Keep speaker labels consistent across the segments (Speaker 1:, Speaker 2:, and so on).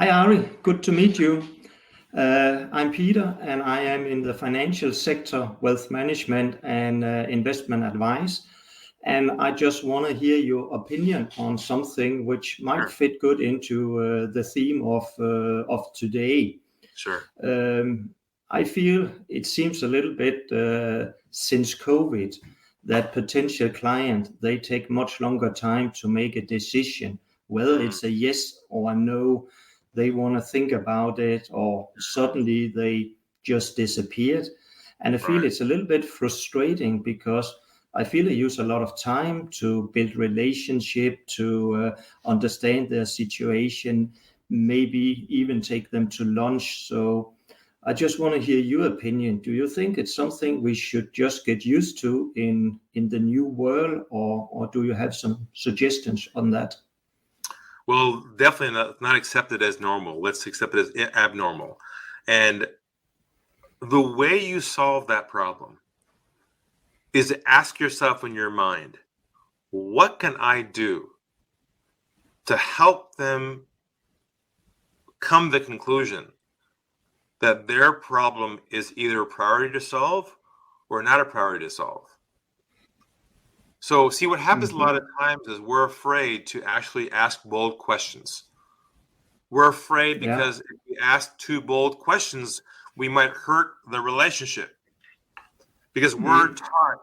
Speaker 1: Hi, Ari. Good to meet you. I'm Peter, and I am in the financial sector, wealth management and investment advice. And I just want to hear your opinion on something which might fit good into the theme of today.
Speaker 2: Sure.
Speaker 1: I feel it seems a little bit since COVID that potential client, they take much longer time to make a decision, whether it's a yes or a no. They want to think about it, or suddenly they just disappeared. And I feel it's a little bit frustrating because I feel I use a lot of time to build relationship, to understand their situation, maybe even take them to lunch. So I just want to hear your opinion. Do you think it's something we should just get used to in the new world, or do you have some suggestions on that?
Speaker 2: Well, definitely not accept it as normal. Let's accept it as abnormal. And the way you solve that problem is to ask yourself in your mind, what can I do to help them come to the conclusion that their problem is either a priority to solve or not a priority to solve? So see, what happens a lot of times is we're afraid to actually ask bold questions. We're afraid because if we ask too bold questions, we might hurt the relationship, because we're taught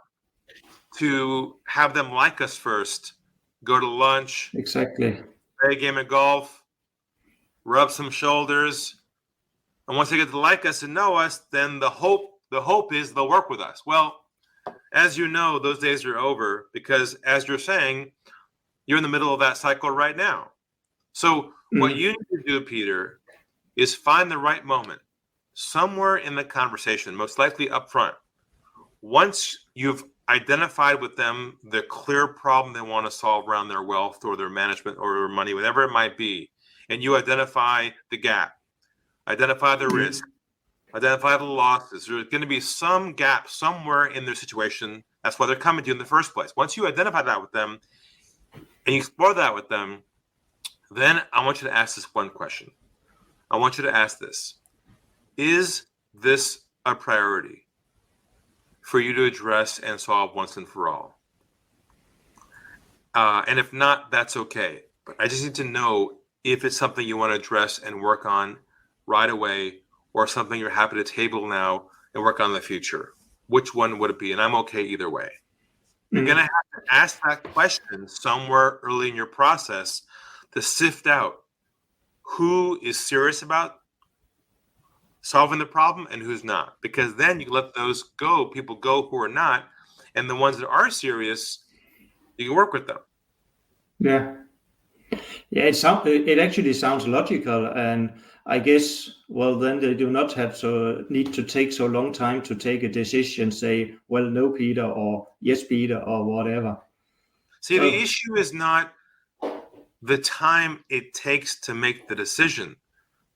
Speaker 2: to have them like us first, go to lunch,
Speaker 1: exactly,
Speaker 2: play a game of golf, rub some shoulders. And once they get to like us and know us, then the hope is they'll work with us. Well, as you know, those days are over, because as you're saying, you're in the middle of that cycle right now. So what you need to do, Peter, is find the right moment somewhere in the conversation, most likely up front. Once you've identified with them the clear problem they want to solve around their wealth or their management or their money, whatever it might be, and you identify the gap, identify the risk, identify the losses. There's going to be some gap somewhere in their situation. That's why they're coming to you in the first place. Once you identify that with them and you explore that with them, then I want you to ask this one question. I want you to ask this: is this a priority for you to address and solve once and for all? And if not, that's okay. But I just need to know if it's something you want to address and work on right away, or something you're happy to table now and work on in the future. Which one would it be? And I'm okay either way. You're going to have to ask that question somewhere early in your process to sift out who is serious about solving the problem and who's not. Because then you let those go, people go who are not, and the ones that are serious, you can work with them.
Speaker 1: Yeah, it actually sounds logical, and I guess, well, then they do not have to need to take so long time to take a decision, say, well, no, Peter, or yes, Peter, or whatever.
Speaker 2: See, the issue is not the time it takes to make the decision.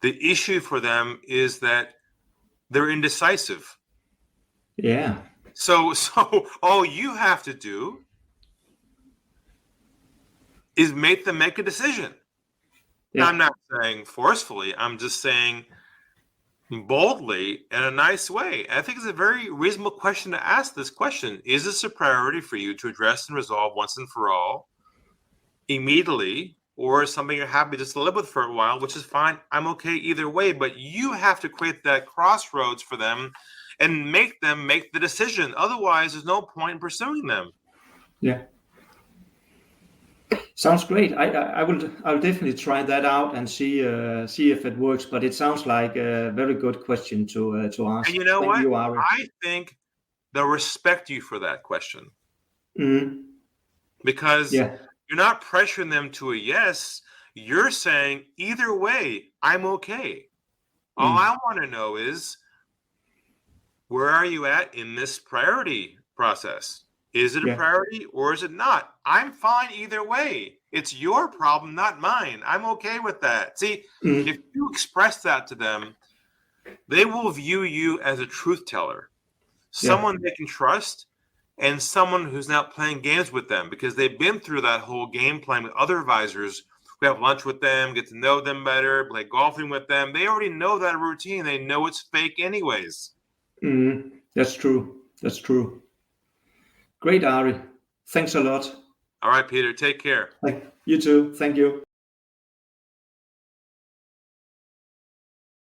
Speaker 2: The issue for them is that they're indecisive.
Speaker 1: Yeah.
Speaker 2: So all you have to do is make them make a decision. Yeah. I'm not saying forcefully. I'm just saying boldly in a nice way. I think it's a very reasonable question to ask this question. Is this a priority for you to address and resolve once and for all immediately, or is something you're happy just to live with for a while, which is fine. I'm okay either way, but you have to create that crossroads for them and make them make the decision. Otherwise, there's no point in pursuing them.
Speaker 1: Yeah. Sounds great. I'll definitely try that out and see if it works. But it sounds like a very good question to ask.
Speaker 2: And you know what? I think they'll respect you for that question. Because you're not pressuring them to a yes. You're saying either way, I'm okay. All I want to know is, where are you at in this priority process? Is it a priority or is it not? I'm fine either way. It's your problem, not mine. I'm okay with that. See, if you express that to them, they will view you as a truth teller, someone they can trust, and someone who's not playing games with them, because they've been through that whole game playing with other advisors We have lunch with them, get to know them better, play golfing with them. They already know that routine. They know it's fake anyways.
Speaker 1: That's true. That's true. Great, Ari. Thanks a lot.
Speaker 2: All right, Peter, take care.
Speaker 1: You too. Thank you.